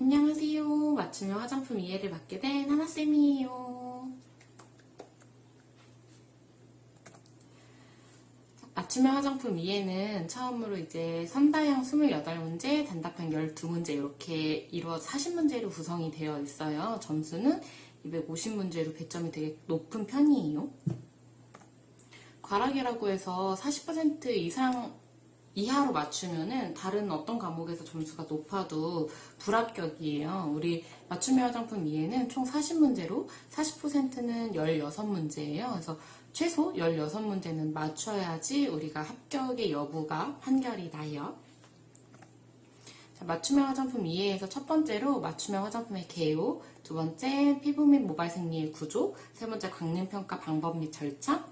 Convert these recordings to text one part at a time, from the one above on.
안녕하세요. 맞춤형 화장품 이해를 맡게 된 하나쌤이에요. 맞춤형 화장품 이해는 처음으로 이제 선다형 28문제, 단답형 12문제 이렇게 이루어서 40문제로 구성이 되어 있어요. 점수는 250문제로 배점이 되게 높은 편이에요. 과락이라고 해서 40% 이상 이하로 맞추면은 다른 어떤 과목에서 점수가 높아도 불합격이에요. 우리 맞춤형 화장품 이해는 총 40문제로 40%는 16문제예요. 그래서 최소 16문제는 맞춰야지 우리가 합격의 여부가 판결이 나요. 자, 맞춤형 화장품 이해에서 첫 번째로 맞춤형 화장품의 개요, 두 번째 피부 및 모발 생리의 구조, 세 번째 광림평가 방법 및 절차,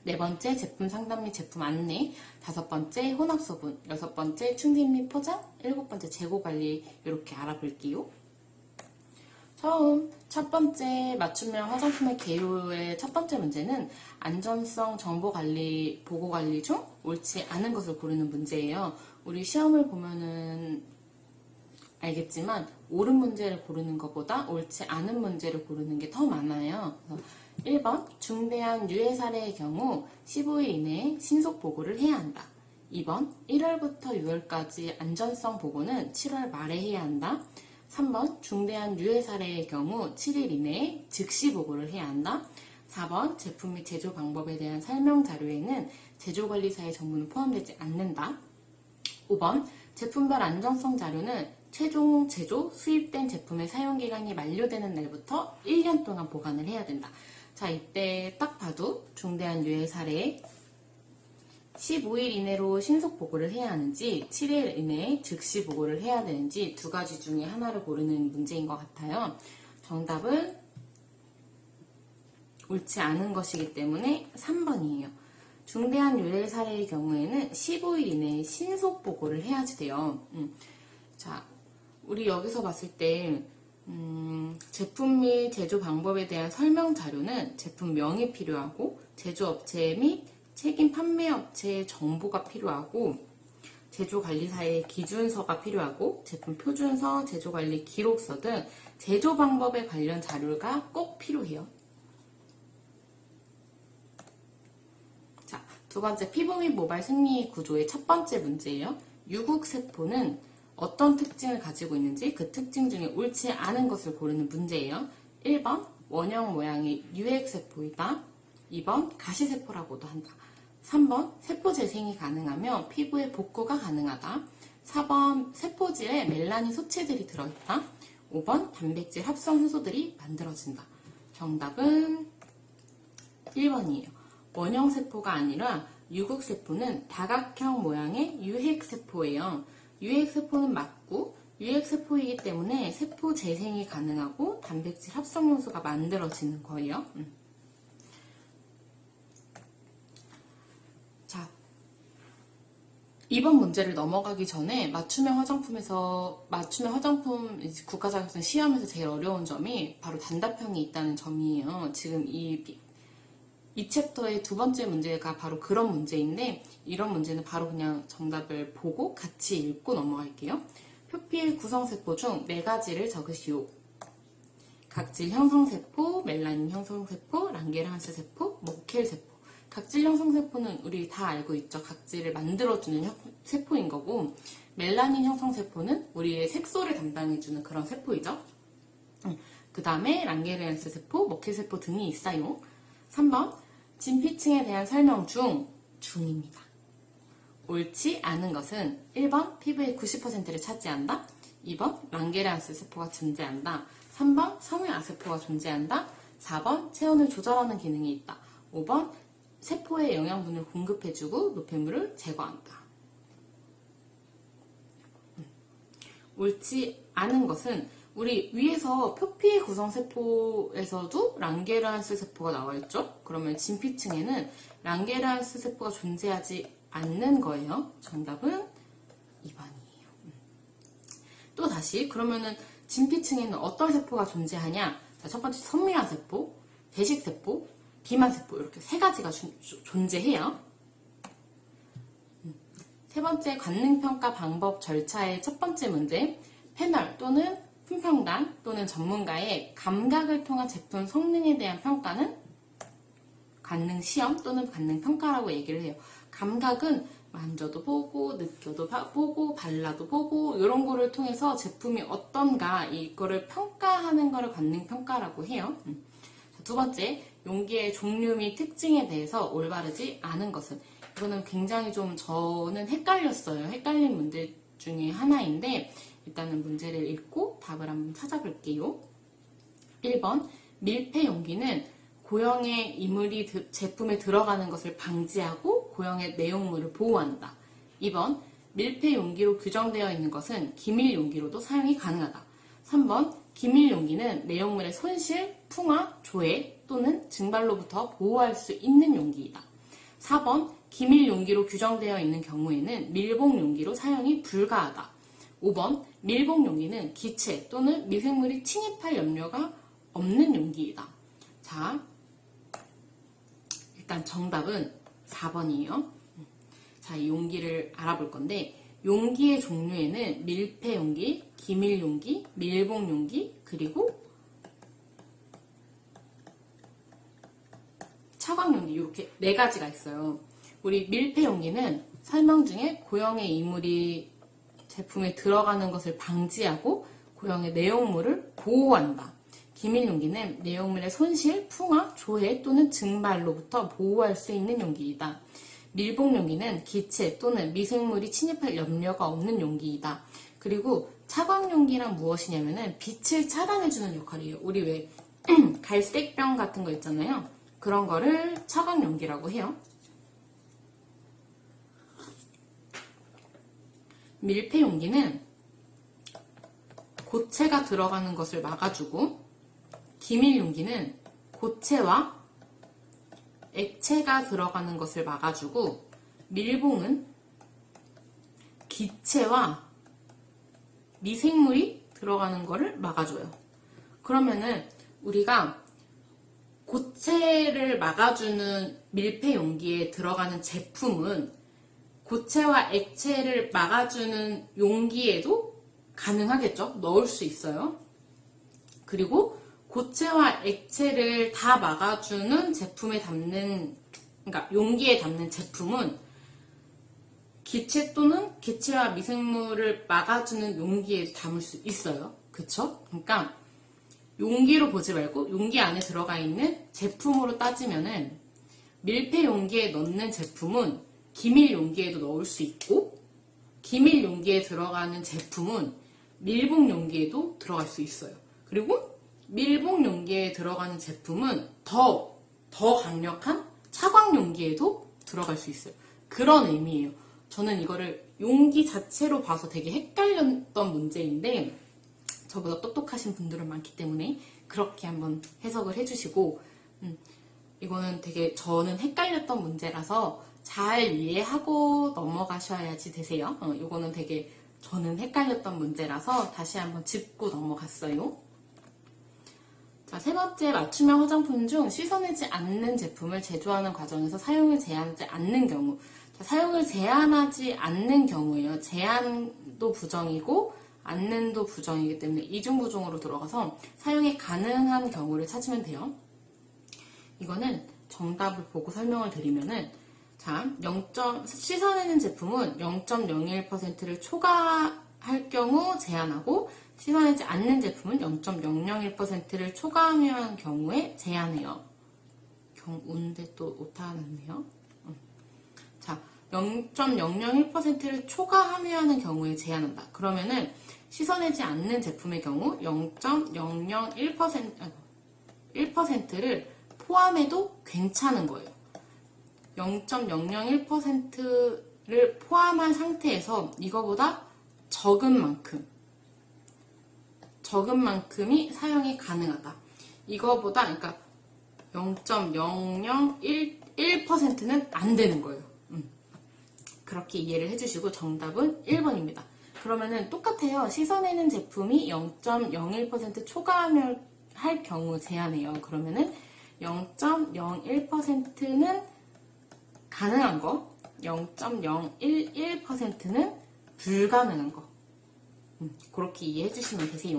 네 번째 제품 상담 및 제품 안내, 다섯 번째 혼합소분, 여섯 번째 충진 및 포장, 일곱 번째 재고 관리 이렇게 알아볼게요. 처음 첫 번째 맞춤형 화장품의 개요의 첫 번째 문제는 안전성 정보 관리, 보고 관리 중 옳지 않은 것을 고르는 문제예요. 우리 시험을 보면은 알겠지만 옳은 문제를 고르는 것보다 옳지 않은 문제를 고르는 게 더 많아요. 1번 중대한 유해 사례의 경우 15일 이내에 신속 보고를 해야 한다. 2번 1월부터 6월까지 안전성 보고는 7월 말에 해야 한다. 3번 중대한 유해 사례의 경우 7일 이내에 즉시 보고를 해야 한다. 4번 제품 및 제조 방법에 대한 설명 자료에는 제조관리사의 정보는 포함되지 않는다. 5번 제품별 안전성 자료는 최종 제조, 수입된 제품의 사용기간이 만료되는 날부터 1년 동안 보관을 해야 된다. 자, 이때 딱 봐도 중대한 유해 사례에 15일 이내로 신속 보고를 해야 하는지 7일 이내에 즉시 보고를 해야 되는지 두 가지 중에 하나를 고르는 문제인 것 같아요. 정답은 옳지 않은 것이기 때문에 3번이에요. 중대한 유해 사례의 경우에는 15일 이내에 신속 보고를 해야지 돼요. 자, 우리 여기서 봤을 때 제품 및 제조 방법에 대한 설명 자료는 제품명이 필요하고 제조업체 및 책임 판매업체의 정보가 필요하고 제조관리사의 기준서가 필요하고 제품 표준서, 제조관리 기록서 등 제조 방법에 관련 자료가 꼭 필요해요. 자, 두 번째 피부 및 모발 생리 구조의 첫 번째 문제예요. 유국세포는 어떤 특징을 가지고 있는지 그 특징 중에 옳지 않은 것을 고르는 문제예요. 1번 원형 모양의 유핵세포이다. 2번 가시세포라고도 한다. 3번 세포 재생이 가능하며 피부에 복구가 가능하다. 4번 세포질에 멜라닌 소체들이 들어있다. 5번 단백질 합성 효소들이 만들어진다. 정답은 1번이에요. 원형세포가 아니라 유국세포는 다각형 모양의 유핵세포예요. 유핵세포는 맞고 유핵세포이기 때문에 세포 재생이 가능하고 단백질 합성 요소가 만들어지는 거예요. 자, 이번 문제를 넘어가기 전에 맞춤형 화장품 국가자격증 시험에서 제일 어려운 점이 바로 단답형이 있다는 점이에요. 지금 이 챕터의 두 번째 문제가 바로 그런 문제인데 이런 문제는 바로 그냥 정답을 보고 같이 읽고 넘어갈게요. 표피의 구성세포 중 4가지를 적으시오. 각질 형성세포, 멜라닌 형성세포, 랑게르한스 세포, 모켈세포. 각질 형성세포는 우리 다 알고 있죠. 각질을 만들어주는 세포인 거고 멜라닌 형성세포는 우리의 색소를 담당해주는 그런 세포이죠. 그 다음에 랑게르한스 세포, 모켈세포 등이 있어요. 3번 진피층에 대한 설명 중입니다. 옳지 않은 것은 1번 피부의 90%를 차지한다. 2번 랑게르한스 세포가 존재한다. 3번 섬유아세포가 존재한다. 4번 체온을 조절하는 기능이 있다. 5번 세포에 영양분을 공급해주고 노폐물을 제거한다. 옳지 않은 것은 우리 위에서 표피의 구성세포에서도 랑게르한스 세포가 나와있죠? 그러면 진피층에는 랑게르한스 세포가 존재하지 않는 거예요. 정답은 2번이에요. 또 다시 그러면은 진피층에는 어떤 세포가 존재하냐? 자, 첫 번째 섬유화세포, 대식세포, 비만세포 이렇게 3가지가 존재해요. 세 번째 관능평가 방법 절차의 첫 번째 문제 페널 또는 품평단 또는 전문가의 감각을 통한 제품 성능에 대한 평가는 관능 시험 또는 관능 평가라고 얘기를 해요. 감각은 만져도 보고, 느껴도 보고, 발라도 보고 이런 거를 통해서 제품이 어떤가 이거를 평가하는 거를 관능 평가라고 해요. 두 번째, 용기의 종류 및 특징에 대해서 올바르지 않은 것은, 이거는 굉장히 좀 저는 헷갈렸어요. 헷갈린 문제 중에 하나인데 일단은 문제를 읽고 답을 한번 찾아볼게요. 1번, 밀폐 용기는 고형의 이물이 제품에 들어가는 것을 방지하고 고형의 내용물을 보호한다. 2번, 밀폐 용기로 규정되어 있는 것은 기밀 용기로도 사용이 가능하다. 3번, 기밀 용기는 내용물의 손실, 풍화, 조회 또는 증발로부터 보호할 수 있는 용기이다. 4번, 기밀 용기로 규정되어 있는 경우에는 밀봉 용기로 사용이 불가하다. 5번, 밀봉 용기는 기체 또는 미생물이 침입할 염려가 없는 용기이다. 자, 일단 정답은 4번이에요. 자, 이 용기를 알아볼 건데 용기의 종류에는 밀폐 용기, 기밀 용기, 밀봉 용기, 그리고 차광 용기 이렇게 4가지가 있어요. 우리 밀폐 용기는 설명 중에 고형의 이물이 제품에 들어가는 것을 방지하고 고형의 내용물을 보호한다. 기밀 용기는 내용물의 손실, 풍화, 조해 또는 증발로부터 보호할 수 있는 용기이다. 밀봉 용기는 기체 또는 미생물이 침입할 염려가 없는 용기이다. 그리고 차광 용기란 무엇이냐면은 빛을 차단해주는 역할이에요. 우리 왜 갈색병 같은 거 있잖아요. 그런 거를 차광 용기라고 해요. 밀폐 용기는 고체가 들어가는 것을 막아주고, 기밀 용기는 고체와 액체가 들어가는 것을 막아주고, 밀봉은 기체와 미생물이 들어가는 것을 막아줘요. 그러면은 우리가 고체를 막아주는 밀폐 용기에 들어가는 제품은 고체와 액체를 막아주는 용기에도 가능하겠죠? 넣을 수 있어요. 그리고 고체와 액체를 다 막아주는 제품에 담는, 그러니까 용기에 담는 제품은 기체 또는 기체와 미생물을 막아주는 용기에 담을 수 있어요. 그쵸? 그러니까 용기로 보지 말고 용기 안에 들어가 있는 제품으로 따지면은 밀폐 용기에 넣는 제품은 기밀 용기에도 넣을 수 있고, 기밀 용기에 들어가는 제품은 밀봉 용기에도 들어갈 수 있어요. 그리고 밀봉 용기에 들어가는 제품은 더 강력한 차광 용기에도 들어갈 수 있어요. 그런 의미예요. 저는 이거를 용기 자체로 봐서 되게 헷갈렸던 문제인데 저보다 똑똑하신 분들은 많기 때문에 그렇게 한번 해석을 해주시고, 이거는 되게 저는 헷갈렸던 문제라서 잘 이해하고 넘어가셔야지 되세요. 이거는 되게 저는 헷갈렸던 문제라서 다시 한번 짚고 넘어갔어요. 자, 세 번째, 맞춤형 화장품 중 씻어내지 않는 제품을 제조하는 과정에서 사용을 제한하지 않는 경우. 자, 사용을 제한하지 않는 경우예요. 제한도 부정이고 않는도 부정이기 때문에 이중부정으로 들어가서 사용이 가능한 경우를 찾으면 돼요. 이거는 정답을 보고 설명을 드리면은, 자, 씻어내는 제품은 0.01%를 초과할 경우 제한하고, 씻어내지 않는 제품은 0.001%를 초과하는 경우에 제한해요. 경우인데 또 오타 났네요. 자, 0.001%를 초과하는 경우에 제한한다. 그러면은 씻어내지 않는 제품의 경우 1%를 포함해도 괜찮은 거예요. 0.001%를 포함한 상태에서 이거보다 적은 만큼이 사용이 가능하다. 이거보다, 그러니까 0.001%는 안 되는 거예요. 그렇게 이해를 해주시고 정답은 1번입니다. 그러면은 똑같아요. 씻어내는 제품이 0.01% 초과하면 할 경우 제한해요. 그러면은 0.01%는 가능한 거, 0.011%는 불가능한 거. 그렇게 이해해 주시면 되세요.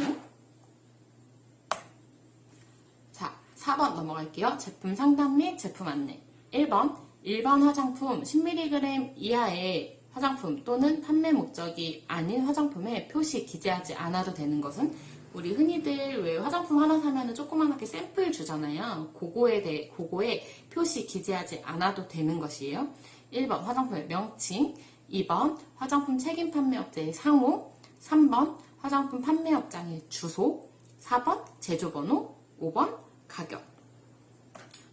4번 넘어갈게요. 제품 상담 및 제품 안내. 1번 일반 화장품 10mg 이하의 화장품 또는 판매 목적이 아닌 화장품에 표시 기재하지 않아도 되는 것은 우리 흔히들 왜 화장품 하나 사면은 조그맣게 샘플 주잖아요. 그거에 표시 기재하지 않아도 되는 것이에요. 1번 화장품의 명칭, 2번 화장품 책임 판매업자의 상호, 3번 화장품 판매업장의 주소, 4번 제조번호, 5번 가격.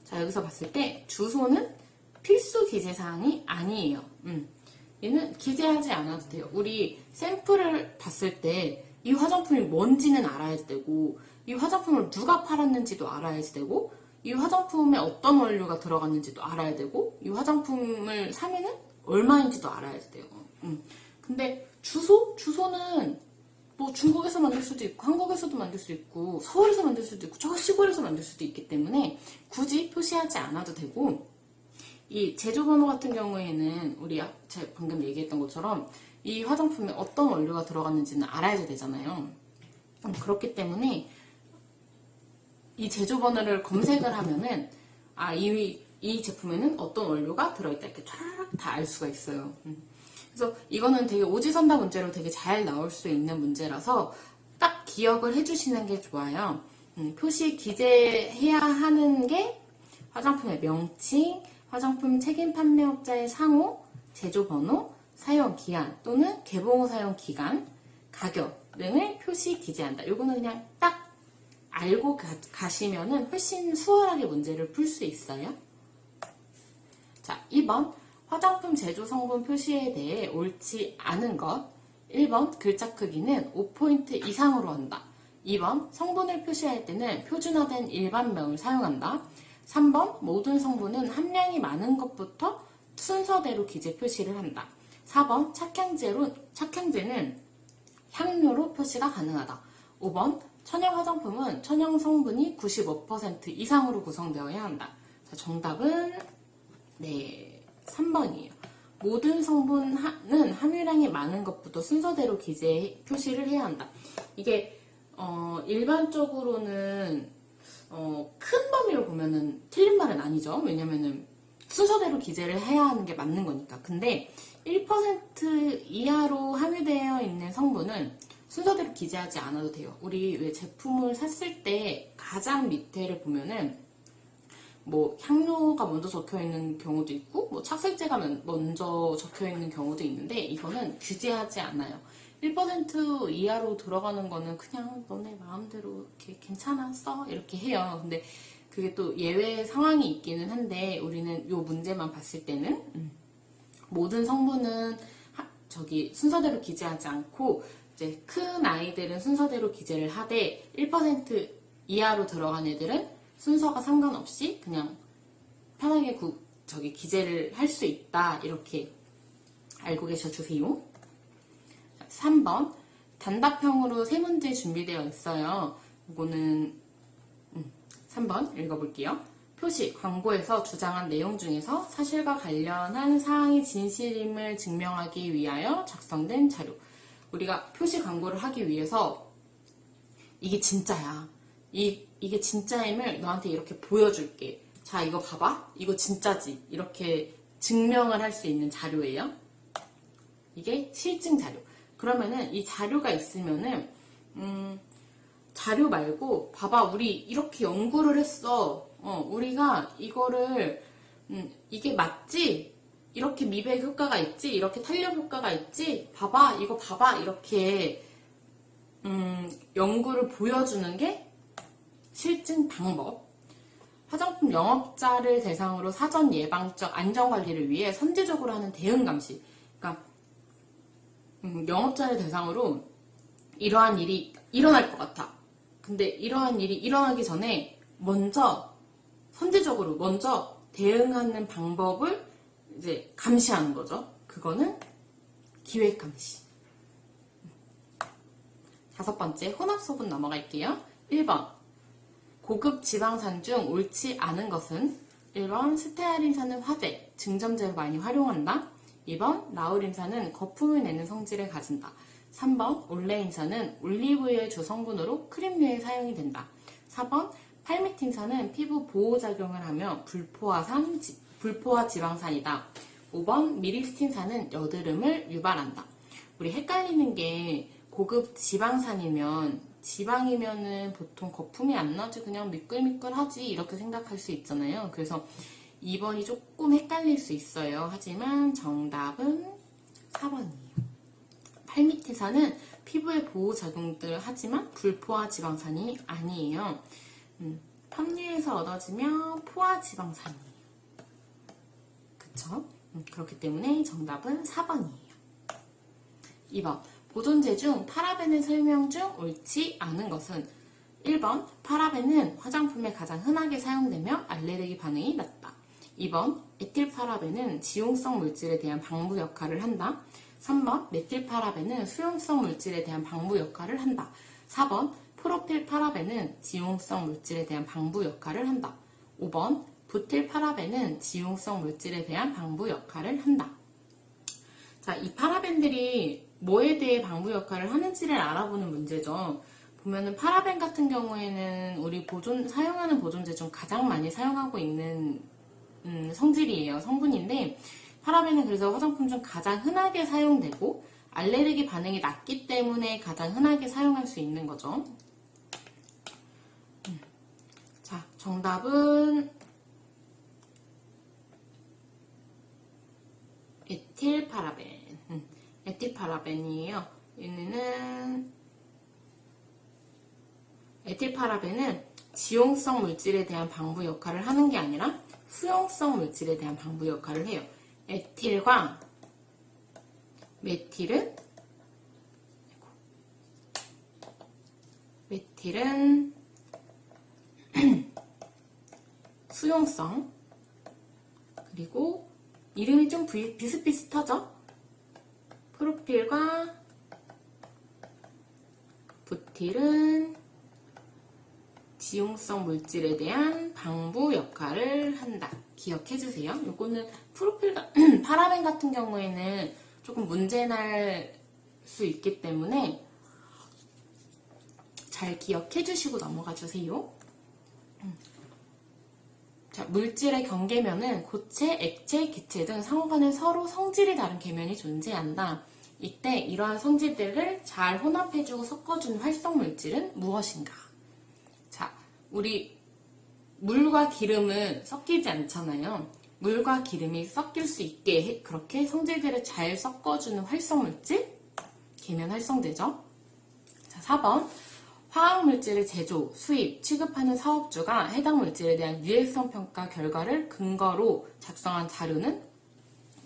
자, 여기서 봤을 때 주소는 필수 기재사항이 아니에요. 얘는 기재하지 않아도 돼요. 우리 샘플을 봤을 때 이 화장품이 뭔지는 알아야 되고, 이 화장품을 누가 팔았는지도 알아야 되고, 이 화장품에 어떤 원료가 들어갔는지도 알아야 되고, 이 화장품을 사면은 얼마인지도 알아야 돼요. 근데 주소는 뭐 중국에서 만들 수도 있고, 한국에서도 만들 수도 있고, 서울에서 만들 수도 있고, 저 시골에서 만들 수도 있기 때문에 굳이 표시하지 않아도 되고, 이 제조번호 같은 경우에는 제가 방금 얘기했던 것처럼 이 화장품에 어떤 원료가 들어갔는지는 알아야 되잖아요. 그렇기 때문에 이 제조번호를 검색을 하면은 이 제품에는 어떤 원료가 들어있다 이렇게 쫙 다 알 수가 있어요. 그래서 이거는 되게 오지선다 문제로 되게 잘 나올 수 있는 문제라서 딱 기억을 해주시는 게 좋아요. 표시 기재해야 하는 게 화장품의 명칭, 화장품 책임 판매업자의 상호, 제조번호, 사용기한 또는 개봉 후 사용 기간, 가격 등을 표시 기재한다. 이거는 그냥 딱 알고 가시면은 훨씬 수월하게 문제를 풀 수 있어요. 자, 2번 화장품 제조 성분 표시에 대해 옳지 않은 것. 1번 글자 크기는 5포인트 이상으로 한다. 2번 성분을 표시할 때는 표준화된 일반명을 사용한다. 3번 모든 성분은 함량이 많은 것부터 순서대로 기재 표시를 한다. 4번 착향제는 향료로 표시가 가능하다. 5번 천연 화장품은 천연 성분이 95% 이상으로 구성되어야 한다. 자, 정답은 3번이에요. 모든 성분은 함유량이 많은 것부터 순서대로 기재 표시를 해야 한다. 이게 일반적으로는 큰 범위로 보면은 틀린 말은 아니죠. 왜냐면은 순서대로 기재를 해야 하는 게 맞는 거니까. 근데 1% 이하로 함유되어 있는 성분은 순서대로 기재하지 않아도 돼요. 우리 왜 제품을 샀을 때 가장 밑에를 보면은 뭐 향료가 먼저 적혀 있는 경우도 있고 뭐 착색제가 먼저 적혀 있는 경우도 있는데 이거는 규제하지 않아요. 1% 이하로 들어가는 거는 그냥 너네 마음대로 이렇게 괜찮아 써 이렇게 해요. 근데 그게 또 예외 상황이 있기는 한데 우리는 요 문제만 봤을 때는 모든 성분은 순서대로 기재하지 않고 이제 큰 아이들은 순서대로 기재를 하되 1% 이하로 들어간 애들은 순서가 상관없이 그냥 편하게 기재를 할 수 있다 이렇게 알고 계셔 주세요. 3번 단답형으로 세 문제 준비되어 있어요. 이거는 3번 읽어볼게요. 표시, 광고에서 주장한 내용 중에서 사실과 관련한 사항이 진실임을 증명하기 위하여 작성된 자료. 우리가 표시 광고를 하기 위해서 이게 진짜야. 이게 진짜임을 너한테 이렇게 보여줄게. 자, 이거 봐봐. 이거 진짜지. 이렇게 증명을 할 수 있는 자료예요. 이게 실증 자료. 그러면은 이 자료가 있으면은 자료 말고 봐봐 우리 이렇게 연구를 했어. 우리가 이거를 이게 맞지? 이렇게 미백 효과가 있지? 이렇게 탄력 효과가 있지? 봐봐 이거 봐봐 이렇게 연구를 보여주는 게 실증 방법. 화장품 영업자를 대상으로 사전 예방적 안전관리를 위해 선제적으로 하는 대응 감시. 그러니까 영업자를 대상으로 이러한 일이 일어날 것 같아. 근데 이러한 일이 일어나기 전에 선제적으로 먼저 대응하는 방법을 이제 감시하는 거죠. 그거는 기획 감시. 5번째 혼합소분 넘어갈게요. 1번 고급 지방산 중 옳지 않은 것은 1번 스테아린산은 화재, 증점제로 많이 활용한다. 2번 라우린산은 거품을 내는 성질을 가진다. 3번 올레인산은 올리브유의 주성분으로 크림류에 사용이 된다. 4번 팔미팅산은 피부 보호작용을 하며 불포화 지방산이다. 5번 미리스틴산은 여드름을 유발한다. 우리 헷갈리는 게 고급 지방이면은 보통 거품이 안 나지 그냥 미끌미끌하지 이렇게 생각할 수 있잖아요. 그래서 2번이 조금 헷갈릴 수 있어요. 하지만 정답은 4번이에요. 팔미티산은 피부에 보호작용들 하지만 불포화 지방산이 아니에요. 팜유에서 얻어지며 포화 지방산이에요. 그쵸? 그렇기 때문에 정답은 4번이에요. 2번 보존제 중 파라벤의 설명 중 옳지 않은 것은 1번 파라벤은 화장품에 가장 흔하게 사용되며 알레르기 반응이 낮다. 2번 에틸파라벤은 지용성 물질에 대한 방부 역할을 한다. 3번 메틸파라벤은 수용성 물질에 대한 방부 역할을 한다. 4번 프로필파라벤은 지용성 물질에 대한 방부 역할을 한다. 5번 부틸파라벤은 지용성 물질에 대한 방부 역할을 한다. 자, 이 파라벤들이 뭐에 대해 방부 역할을 하는지를 알아보는 문제죠. 보면은 파라벤 같은 경우에는 우리 사용하는 보존제 중 가장 많이 사용하고 있는 성질이에요. 성분인데 파라벤은 그래서 화장품 중 가장 흔하게 사용되고 알레르기 반응이 낮기 때문에 가장 흔하게 사용할 수 있는 거죠. 자, 정답은 에틸파라벤. 에틸파라벤이에요. 에틸파라벤은 지용성 물질에 대한 방부 역할을 하는 게 아니라 수용성 물질에 대한 방부 역할을 해요. 에틸과 메틸은 수용성, 그리고 이름이 좀 비슷비슷하죠? 프로필과 부틸은 지용성 물질에 대한 방부 역할을 한다. 기억해주세요. 요거는 파라벤 같은 경우에는 조금 문제 날 수 있기 때문에 잘 기억해주시고 넘어가주세요. 자, 물질의 경계면은 고체, 액체, 기체 등 상호간에 서로 성질이 다른 계면이 존재한다. 이때 이러한 성질들을 잘 혼합해주고 섞어주는 활성 물질은 무엇인가? 자, 우리 물과 기름은 섞이지 않잖아요. 물과 기름이 섞일 수 있게 그렇게 성질들을 잘 섞어주는 활성 물질? 계면 활성되죠. 자, 4번. 화학물질을 제조, 수입, 취급하는 사업주가 해당 물질에 대한 유해성 평가 결과를 근거로 작성한 자료는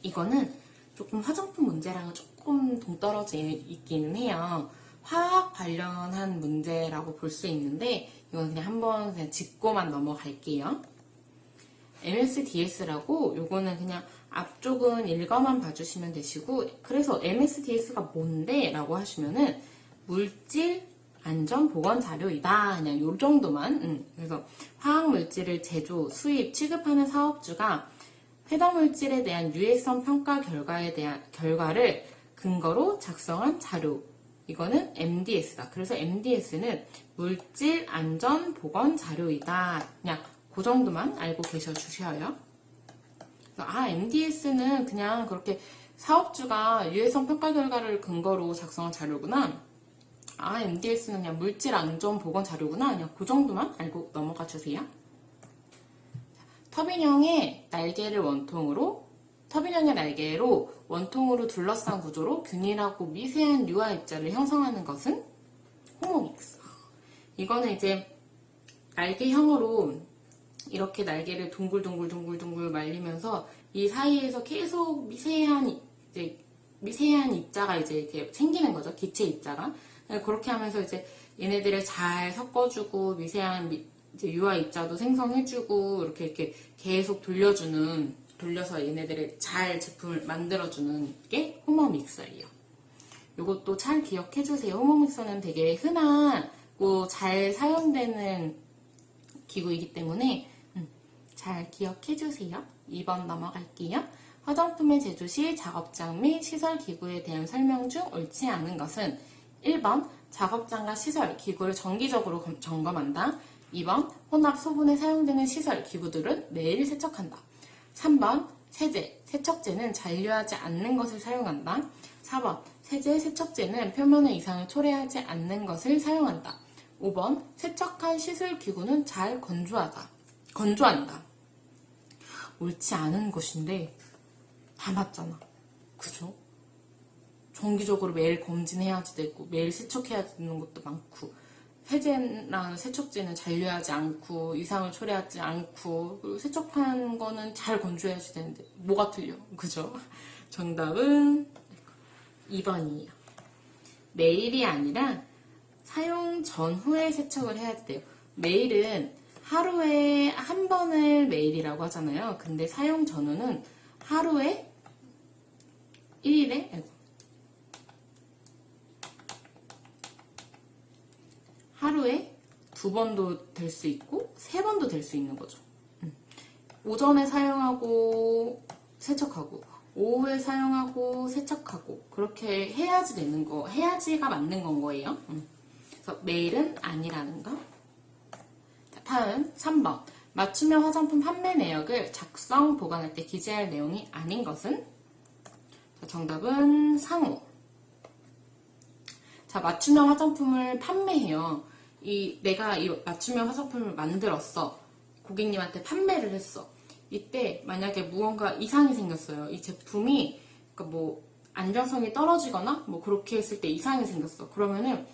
이거는 조금 화장품 문제랑은 조금 동떨어져 있기는 해요. 화학 관련한 문제라고 볼 수 있는데 이건 그냥 한번 그냥 짚고만 넘어갈게요. MSDS라고 요거는 그냥 앞쪽은 읽어만 봐주시면 되시고 그래서 MSDS가 뭔데? 라고 하시면은 물질 안전 보건 자료이다. 그냥 요 정도만. 그래서 화학 물질을 제조, 수입, 취급하는 사업주가 해당 물질에 대한 유해성 평가 결과를 근거로 작성한 자료. 이거는 MDS다. 그래서 MDS는 물질 안전 보건 자료이다. 그냥 그 정도만 알고 계셔 주셔요. MDS는 그냥 그렇게 사업주가 유해성 평가 결과를 근거로 작성한 자료구나. MDS는 그냥 물질 안전 보건 자료구나. 그냥 그 정도만 알고 넘어가 주세요. 터빈형의 날개로 원통으로 둘러싼 구조로 균일하고 미세한 유화 입자를 형성하는 것은 호모믹스. 이거는 이제 날개형으로 이렇게 날개를 둥글둥글 말리면서 이 사이에서 계속 미세한 입자가 이제 이렇게 생기는 거죠. 기체 입자가. 그렇게 하면서 이제 얘네들을 잘 섞어주고 미세한 이제 유화 입자도 생성해주고 이렇게 계속 돌려서 얘네들을 잘 제품을 만들어주는 게 호모믹서예요. 이것도 잘 기억해주세요. 호모믹서는 되게 흔하고 잘 사용되는 기구이기 때문에 잘 기억해주세요. 2번 넘어갈게요. 화장품의 제조 시 작업장 및 시설 기구에 대한 설명 중 옳지 않은 것은 1번 작업장과 시설, 기구를 정기적으로 점검한다. 2번 혼합 소분에 사용되는 시설, 기구들은 매일 세척한다. 3번 세제, 세척제는 잔류하지 않는 것을 사용한다. 4번 세제, 세척제는 표면의 이상을 초래하지 않는 것을 사용한다. 5번 세척한 시술 기구는 잘 건조한다. 옳지 않은 것인데 다 맞잖아. 그죠? 정기적으로 매일 검진해야 되고 매일 세척해야 되는 것도 많고 세제랑 세척제는 잔류하지 않고 이상을 초래하지 않고 그리고 세척한 거는 잘 건조해야지 되는데 뭐가 틀려? 그죠? 정답은 2번이에요. 매일이 아니라 사용 전후에 세척을 해야 돼요. 매일은 하루에 한 번을 매일이라고 하잖아요. 근데 사용 전후는 하루에 1일에 하루에 2번도 될 수 있고 3번도 될 수 있는 거죠. 오전에 사용하고 세척하고 오후에 사용하고 세척하고 그렇게 해야지 되는 거, 해야지가 맞는 건 거예요. 그래서 매일은 아니라는 거. 자, 다음 3번 맞춤형 화장품 판매 내역을 작성, 보관할 때 기재할 내용이 아닌 것은? 자, 정답은 상호. 자, 맞춤형 화장품을 판매해요. 내가 이 맞춤형 화장품을 만들었어. 고객님한테 판매를 했어. 이때 만약에 무언가 이상이 생겼어요. 이 제품이 그러니까 뭐 안정성이 떨어지거나 뭐 그렇게 했을 때 이상이 생겼어. 그러면은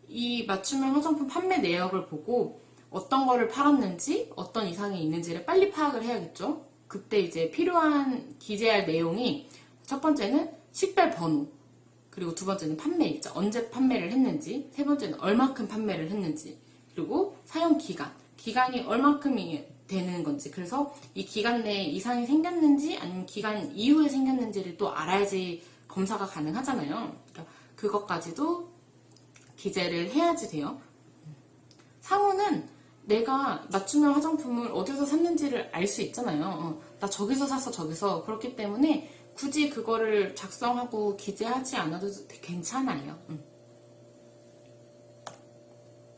이 맞춤형 화장품 판매 내역을 보고 어떤 거를 팔았는지 어떤 이상이 있는지를 빨리 파악을 해야겠죠. 그때 이제 필요한 기재할 내용이 첫 번째는 식별 번호, 그리고 두 번째는 판매일자, 언제 판매를 했는지, 세 번째는 얼마큼 판매를 했는지, 그리고 사용 기간이 얼마큼이 되는 건지, 그래서 이 기간 내에 이상이 생겼는지 아니면 기간 이후에 생겼는지를 또 알아야지 검사가 가능하잖아요. 그러니까 그것까지도 기재를 해야지 돼요. 상호는 내가 맞춤형 화장품을 어디서 샀는지를 알 수 있잖아요. 나 저기서 샀어, 저기서. 그렇기 때문에 굳이 그거를 작성하고 기재하지 않아도 괜찮아요.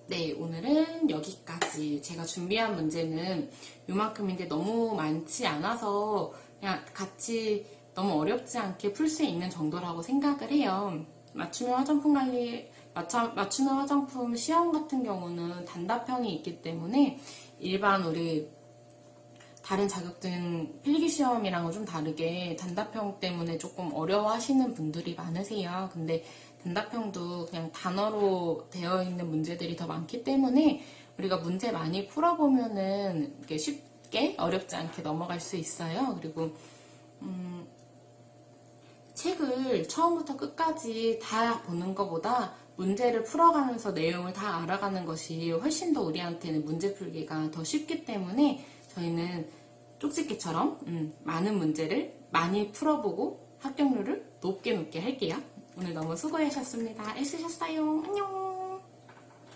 네, 오늘은 여기까지. 제가 준비한 문제는 요만큼인데 너무 많지 않아서 그냥 같이 너무 어렵지 않게 풀 수 있는 정도라고 생각을 해요. 맞춤형 화장품 시험 같은 경우는 단답형이 있기 때문에 일반 우리 다른 자격증 필기시험이랑은 좀 다르게 단답형 때문에 조금 어려워하시는 분들이 많으세요. 근데 단답형도 그냥 단어로 되어 있는 문제들이 더 많기 때문에 우리가 문제 많이 풀어보면은 이렇게 쉽게 어렵지 않게 넘어갈 수 있어요. 그리고 책을 처음부터 끝까지 다 보는 것보다 문제를 풀어가면서 내용을 다 알아가는 것이 훨씬 더 우리한테는 문제 풀기가 더 쉽기 때문에 저희는 쪽집게처럼 많은 문제를 많이 풀어보고 합격률을 높게 할게요. 오늘 너무 수고하셨습니다. 애쓰셨어요. 안녕.